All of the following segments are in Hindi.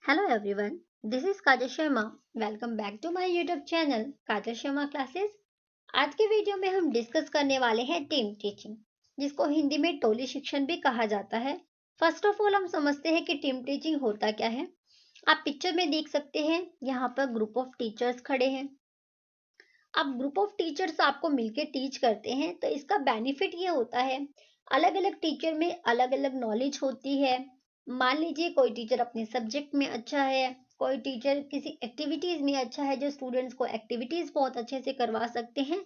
Hello everyone, this is Kajal Sharma. Welcome back to my YouTube channel Kajal Sharma Classes. आज के वीडियो में हम डिस्कस करने वाले हैं टीम टीचिंग, जिसको हिंदी में टोली शिक्षण भी कहा जाता है। फर्स्ट ऑफ ऑल हम समझते हैं कि टीम टीचिंग होता क्या है। आप पिक्चर में देख सकते हैं, यहाँ पर ग्रुप ऑफ टीचर्स खड़े हैं। अब ग्रुप ऑफ टीचर्स आपको मिलके टीच करते हैं तो इसका बेनिफिट ये होता है, अलग अलग टीचर में अलग अलग नॉलेज होती है। मान लीजिए कोई टीचर अपने सब्जेक्ट में अच्छा है, कोई टीचर किसी एक्टिविटीज में अच्छा है, जो स्टूडेंट्स को एक्टिविटीज बहुत अच्छे से करवा सकते हैं।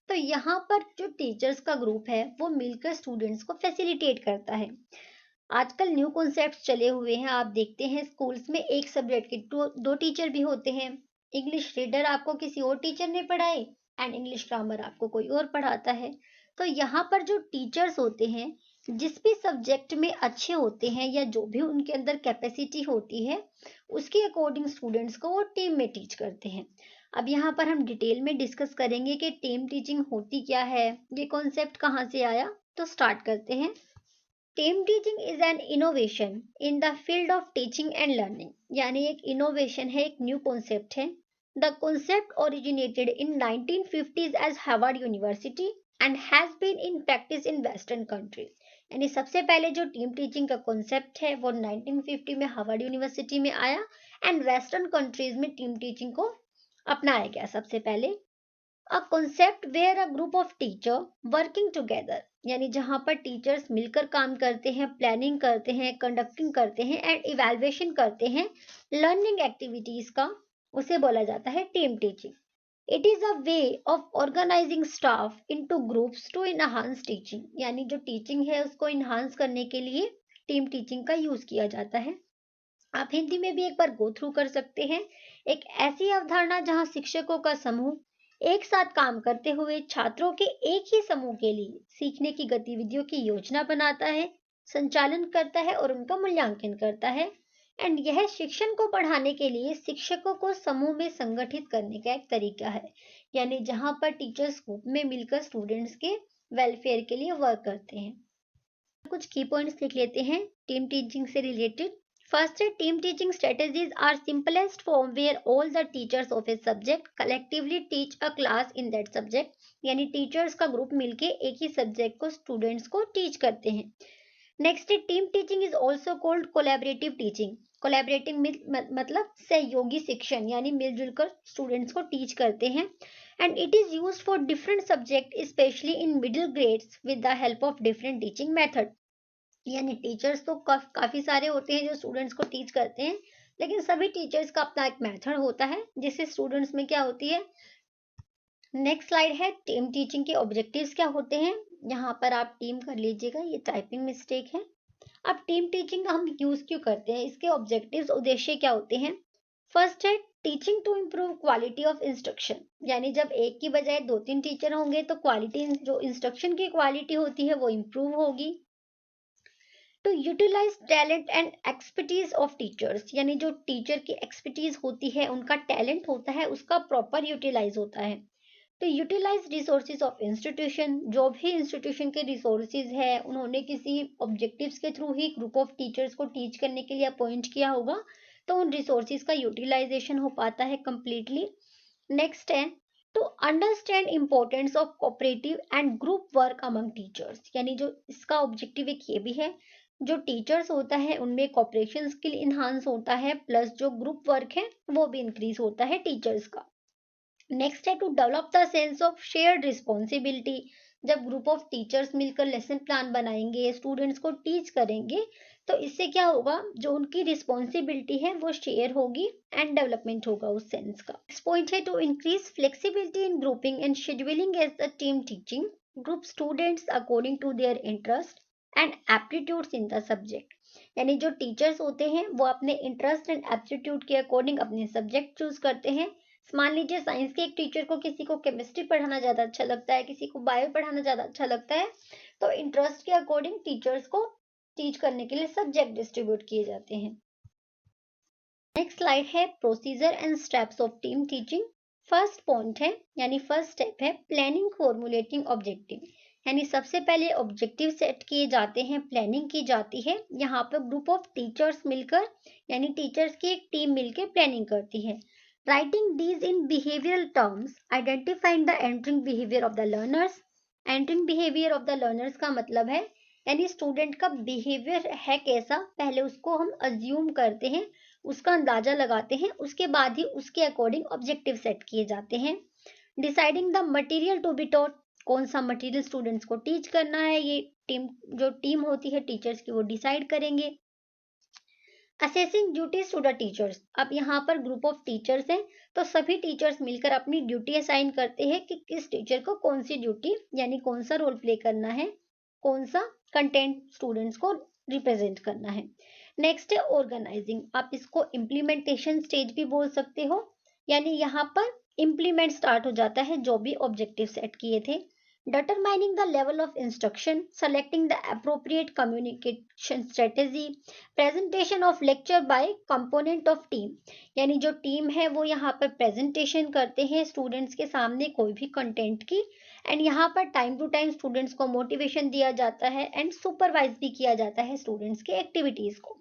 तो यहाँ पर जो टीचर्स का ग्रुप है वो मिलकर स्टूडेंट्स को फैसिलिटेट करता है। आजकल न्यू कॉन्सेप्ट्स चले हुए हैं, आप देखते हैं स्कूल्स में एक सब्जेक्ट के दो टीचर भी होते हैं। इंग्लिश रीडर आपको किसी और टीचर ने पढ़ाए एंड इंग्लिश ग्रामर आपको कोई और पढ़ाता है। तो यहाँ पर जो टीचर्स होते हैं, जिस भी सब्जेक्ट में अच्छे होते हैं या जो भी उनके अंदर कैपेसिटी होती है, उसके अकॉर्डिंग स्टूडेंट्स को वो टीम में टीच करते हैं। अब यहाँ पर हम डिटेल में डिस्कस करेंगे कि टीम टीचिंग होती क्या है, ये कॉन्सेप्ट कहाँ से आया। तो स्टार्ट करते हैं। Team teaching is an innovation in the field of teaching and learning, यानी एक इनोवेशन है, एक न्यू कॉन्सेप्ट है। The concept originated in 1950s as Harvard University and has been in practice in western countries. यानी सबसे पहले जो टीम टीचिंग का कॉन्सेप्ट है वो 1950 में हार्वर्ड यूनिवर्सिटी में आया एंड वेस्टर्न कंट्रीज में टीम टीचिंग को अपनाया गया सबसे पहले। A concept where a group of teacher working together, यानी जहां पर टीचर्स मिलकर काम करते हैं, प्लानिंग करते हैं, कंडक्टिंग करते हैं एंड इवैल्यूएशन करते हैं लर्निंग एक्टिविटीज का, उसे बोला जाता है team teaching. It is a way of organizing staff into groups to enhance teaching, यानी जो टीचिंग है उसको इनहांस करने के लिए टीम टीचिंग का यूज किया जाता है। आप हिंदी में भी एक बार गो थ्रू कर सकते हैं। एक ऐसी अवधारणा जहां शिक्षकों का समूह एक साथ काम करते हुए छात्रों के एक ही समूह के लिए सीखने की गतिविधियों की योजना बनाता है, संचालन करता है और उनका मूल्यांकन करता है। एंड यह शिक्षण को बढ़ाने के लिए शिक्षकों को समूह में संगठित करने का एक तरीका है, यानी जहां पर टीचर्स ग्रुप में मिलकर स्टूडेंट्स के वेलफेयर के लिए वर्क करते हैं। कुछ की पॉइंट्स लिख लेते हैं टीम टीचिंग से रिलेटेड। फर्स्ट है, team teaching strategies are simplest form where all the teachers of a subject collectively teach a class in that subject, यानी टीचर्स का ग्रुप मिलके एक ही सब्जेक्ट को स्टूडेंट्स को टीच करते हैं। नेक्स्ट है, team teaching is also called collaborative teaching. Collaborative मतलब सहयोगी शिक्षण, यानी मिलजुल कर स्टूडेंट्स को टीच करते हैं। And it is used for different subject specially in middle grades with the help of different teaching method, यानी टीचर्स तो काफी सारे होते हैं जो स्टूडेंट्स को टीच करते हैं, लेकिन सभी टीचर्स का अपना एक मेथड होता है जिससे स्टूडेंट्स में क्या होती है। नेक्स्ट स्लाइड है, टीम टीचिंग के ऑब्जेक्टिव्स क्या होते हैं। यहाँ पर आप टीम कर लीजिएगा, ये टाइपिंग मिस्टेक है। अब टीम टीचिंग हम यूज क्यों करते हैं, इसके ऑब्जेक्टिव्स उद्देश्य क्या होते हैं। फर्स्ट है, teaching to improve quality of instruction, यानी जब एक की बजाय दो तीन टीचर होंगे तो क्वालिटी, जो इंस्ट्रक्शन की क्वालिटी होती है वो इम्प्रूव होगी। To utilize talent and expertise of teachers, यानी जो टीचर की एक्सपर्टीज होती है, उनका टैलेंट होता है, उसका प्रॉपर यूटिलाइज होता है। तो यूटिलाइज रिसोर्सेज ऑफ इंस्टीट्यूशन, जो भी इंस्टीट्यूशन के रिसोर्सेज है उन्होंने किसी ऑब्जेक्टिव्स के through he group of teachers को टीच करने के लिए अपॉइंट किया होगा, तो उन रिसोर्सेज का यूटिलाइजेशन हो पाता है कंप्लीटली। नेक्स्ट है, to understand importance of cooperative and group work among teachers, यानी जो इसका ऑब्जेक्टिव एक ये भी है, जो टीचर्स होता है उनमें कोऑपरेशन स्किल इन्हांस होता है, प्लस जो ग्रुप वर्क है वो भी इंक्रीज होता है टीचर्स का। नेक्स्ट है, to develop the sense of shared responsibility, जब ग्रुप ऑफ टीचर्स मिलकर लेसन प्लान बनाएंगे, स्टूडेंट्स को टीच करेंगे, तो इससे क्या होगा, जो उनकी रिस्पॉन्सिबिलिटी है वो शेयर होगी एंड डेवलपमेंट होगा उस सेंस का। नेक्स्ट पॉइंट है, to increase flexibility in grouping and scheduling as the team teaching group students according to their interest and aptitudes in the subject, यानी जो टीचर्स होते हैं वो अपने इंटरेस्ट एंड एप्टीट्यूड के अकॉर्डिंग अपने सब्जेक्ट चूज करते हैं। मान लीजिए साइंस के एक टीचर को, किसी को केमिस्ट्री पढ़ाना ज़्यादा अच्छा लगता है, किसी को बायो पढ़ाना ज़्यादा अच्छा लगता है, तो इंटरेस्ट के अकॉर्डिंग टीचर्स को टीच करने के लिए सब्जेक्ट डिस्ट्रीब्यूट किए जाते हैं। नेक्स्ट स्लाइड है, procedure and steps of team teaching. First point है, यानी फर्स्ट स्टेप है प्लानिंग फॉर्मुलेटिंग ऑब्जेक्टिव, यानी सबसे पहले ऑब्जेक्टिव सेट किए जाते हैं, प्लानिंग की जाती है। यहाँ पर ग्रुप ऑफ टीचर्स मिलकर, यानी टीचर्स की एक टीम मिलकर प्लानिंग करती है। Writing these in behavioural terms, identifying the entering behaviour of the learners. Entering behaviour of the learners का मतलब है, यानी स्टूडेंट का बिहेवियर है कैसा, पहले उसको हम अज्यूम करते हैं, उसका अंदाजा लगाते हैं, उसके बाद ही उसके अकॉर्डिंग ऑब्जेक्टिव सेट किए जाते हैं। Deciding the material to be taught, कौन सा मटेरियल स्टूडेंट्स को टीच करना है, ये टीम होती है टीचर्स की, वो डिसाइड करेंगे। Assessing duties to the teachers, अब यहाँ पर ग्रुप ऑफ टीचर्स हैं, तो सभी टीचर्स मिलकर अपनी ड्यूटी असाइन करते हैं कि किस टीचर को कौन सी ड्यूटी, यानी कौन सा रोल प्ले करना है, कौन सा कंटेंट स्टूडेंट्स को रिप्रेजेंट करना है। नेक्स्ट है ऑर्गेनाइजिंग, आप इसको इम्प्लीमेंटेशन स्टेज भी बोल सकते हो, यानी यहाँ पर इम्प्लीमेंट स्टार्ट हो जाता है जो भी ऑब्जेक्टिव सेट किए थे। Determining the level of instruction, selecting the appropriate communication strategy, presentation of lecture by component of team, यानी जो टीम है वो यहाँ पर प्रेजेंटेशन करते हैं स्टूडेंट्स के सामने कोई भी कंटेंट की, एंड यहाँ पर टाइम टू टाइम स्टूडेंट्स को मोटिवेशन दिया जाता है एंड सुपरवाइज भी किया जाता है स्टूडेंट्स के एक्टिविटीज को।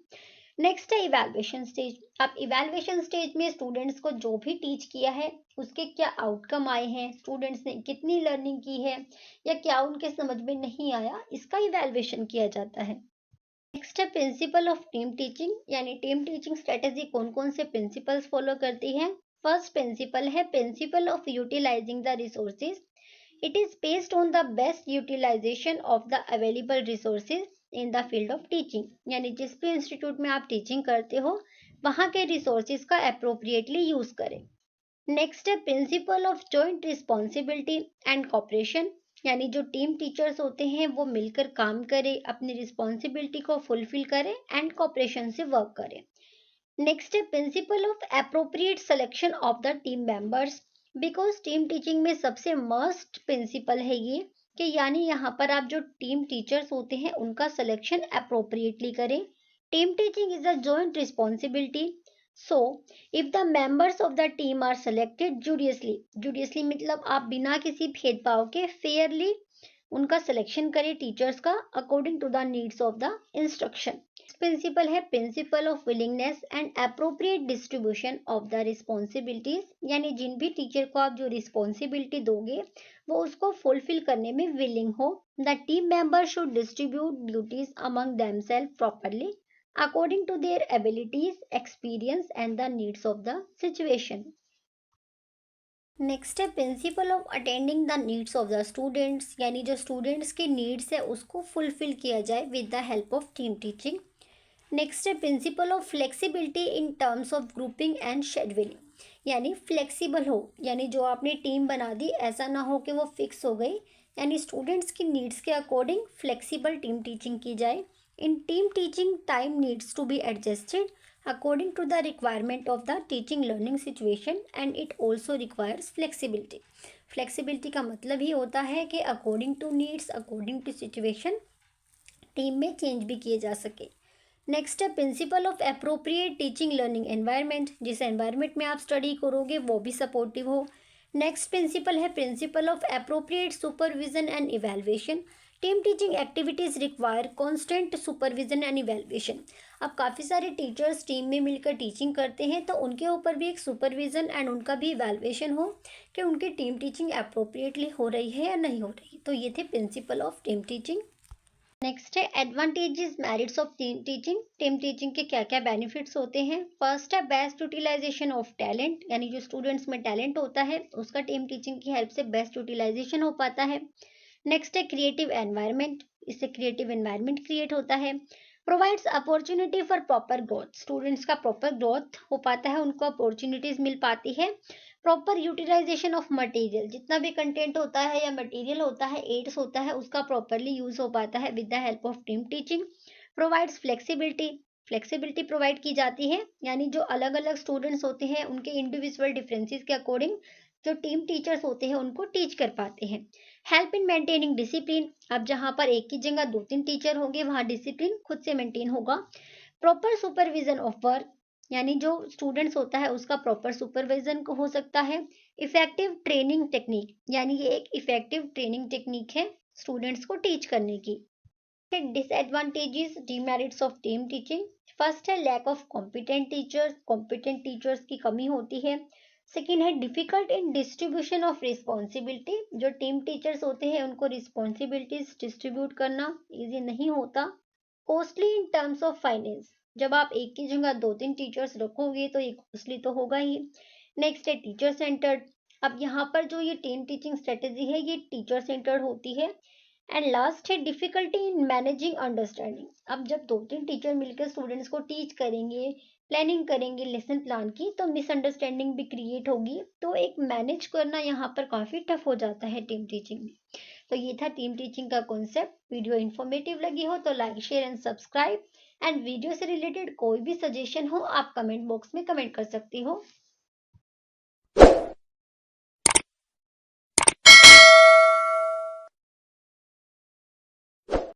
नेक्स्ट है इवैल्यूएशन स्टेज, अब इवैल्यूएशन स्टेज में स्टूडेंट्स को जो भी टीच किया है उसके क्या आउटकम आए हैं, स्टूडेंट्स ने कितनी लर्निंग की है, या क्या उनके समझ में नहीं आया, इसका इवैल्यूएशन किया जाता है। नेक्स्ट है प्रिंसिपल ऑफ टीम टीचिंग, यानी टीम टीचिंग स्ट्रेटेजी कौन कौन से प्रिंसिपल्स फॉलो करती है। फर्स्ट प्रिंसिपल है principle of utilizing the resources. It is based on the best utilization of the available resources in the field of teaching, यानी जिस भी इंस्टीट्यूट में आप टीचिंग करते हो वहाँ के रिसोर्सेज का अप्रोप्रिएटली यूज करें। नेक्स्ट है principle of joint responsibility and cooperation, यानी जो टीम टीचर्स होते हैं वो मिलकर काम करें, अपनी रिस्पॉन्सिबिलिटी को फुलफिल करें एंड कॉपरेशन से वर्क करें। नेक्स्ट है principle of appropriate selection of the team members, because team teaching में सबसे मस्ट प्रिंसिपल है ये कि यानी यहाँ पर आप जो टीम टीचर्स होते हैं उनका सिलेक्शन अप्रोप्रिएटली करें। Team teaching is a joint responsibility, so if the members of the team are selected judiciously, judiciously मतलब आप बिना किसी भेदभाव के फेयरली उनका सिलेक्शन करें टीचर्स का according to the needs of the instruction. Principle है principle of willingness and appropriate distribution of the responsibilities, यानी जिन भी टीचर को आप जो रिस्पॉन्सिबिलिटी दोगे वो उसको फुलफिल करने में विलिंग हो। The team member should distribute duties among themselves properly according to their abilities, experience and the needs of the situation. Next है principle of attending the needs of the students, यानी जो स्टूडेंट्स की नीड्स है उसको फुलफिल किया जाए with the help of team teaching. Next है principle of flexibility in terms of grouping and scheduling, यानी फ्लेक्सिबल हो, यानी जो आपने टीम बना दी ऐसा ना हो कि वो फिक्स हो गई, यानी स्टूडेंट्स की नीड्स के अकॉर्डिंग फ्लेक्सिबल टीम टीचिंग की जाए। In team teaching time needs to be adjusted according to the requirement of the teaching learning situation and it also requires flexibility. Flexibility का मतलब ही होता है कि according to needs, according to situation team में चेंज भी किए जा सके। नेक्स्ट है principle of appropriate teaching learning environment, जिस एनवायरनमेंट में आप स्टडी करोगे वो भी सपोर्टिव हो। नेक्स्ट प्रिंसिपल है principle of appropriate supervision and evaluation. Team teaching activities require constant supervision and evaluation, अब काफ़ी सारे टीचर्स टीम में मिलकर टीचिंग करते हैं तो उनके ऊपर भी एक सुपरविजन एंड उनका भी इवैल्यूएशन हो कि उनकी टीम टीचिंग अप्रोप्रिएटली हो रही है या नहीं हो रही। तो ये थे principle of team teaching. Next है advantages merits of team teaching, team teaching के क्या क्या बेनिफिट्स होते हैं। फर्स्ट है बेस्ट यूटिलाइजेशन ऑफ टैलेंट, यानी जो स्टूडेंट्स में टैलेंट होता है उसका टीम टीचिंग की हेल्प से बेस्ट यूटिलाइजेशन हो पाता है। नेक्स्ट है क्रिएटिव एनवायरनमेंट, इससे क्रिएटिव एनवायरनमेंट क्रिएट होता है। Provides opportunity for proper growth, students का प्रॉपर ग्रोथ हो पाता है, उनको अपॉर्चुनिटीज मिल पाती है। प्रॉपर यूटिलाइजेशन ऑफ मटेरियल, जितना भी कंटेंट होता है या मटेरियल होता है, एड्स होता है, उसका प्रॉपरली यूज हो पाता है with the help of team teaching. Provides flexibility, flexibility provide की जाती है, यानी जो अलग अलग स्टूडेंट्स होते हैं उनके इंडिविजुअल डिफरेंसेस के अकॉर्डिंग जो टीम टीचर्स होते हैं उनको टीच कर पाते हैं। हेल्प इन मेंटेनिंग डिसिप्लिन, अब जहाँ पर एक की जगह 2-3 टीचर होंगे वहाँ डिसिप्लिन खुद से मेंटेन होगा। प्रॉपर सुपरविजन ऑफ वर्क, यानी जो स्टूडेंट्स होता है उसका प्रॉपर सुपरविजन हो सकता है। इफेक्टिव ट्रेनिंग टेक्निक, यानी ये एक इफेक्टिव ट्रेनिंग टेक्निक है स्टूडेंट्स को टीच करने की। Disadvantages demerits of team teaching. First है लैक ऑफ कॉम्पिटेंट टीचर्स की कमी होती है। सेकेंड है difficult in distribution of responsibility. जो टीम टीचर्स होते हैं उनको रिस्पॉन्सिबिलिटीज डिस्ट्रीब्यूट करना इजी नहीं होता। Costly in terms of finance. जब आप एक की जगह दो तीन टीचर्स रखोगे तो ये कॉस्टली तो होगा ही। नेक्स्ट है टीचर सेंटर्ड। अब यहाँ पर जो ये टीम टीचिंग स्ट्रेटेजी है ये टीचर सेंटर्ड होती है। एंड लास्ट है डिफिकल्टी इन मैनेजिंग अंडरस्टैंडिंग। अब जब दो तीन टीचर मिलकर स्टूडेंट्स को टीच करेंगे, प्लानिंग करेंगे लेसन प्लान की, तो मिसअंडरस्टैंडिंग भी क्रिएट होगी, तो एक मैनेज करना यहाँ पर काफ़ी टफ हो जाता है टीम टीचिंग में। तो ये था टीम टीचिंग का कॉन्सेप्ट। वीडियो इन्फॉर्मेटिव लगी हो तो like share and subscribe. And video से रिलेटेड कोई भी सजेशन हो आप कमेंट बॉक्स में कमेंट कर सकती हो।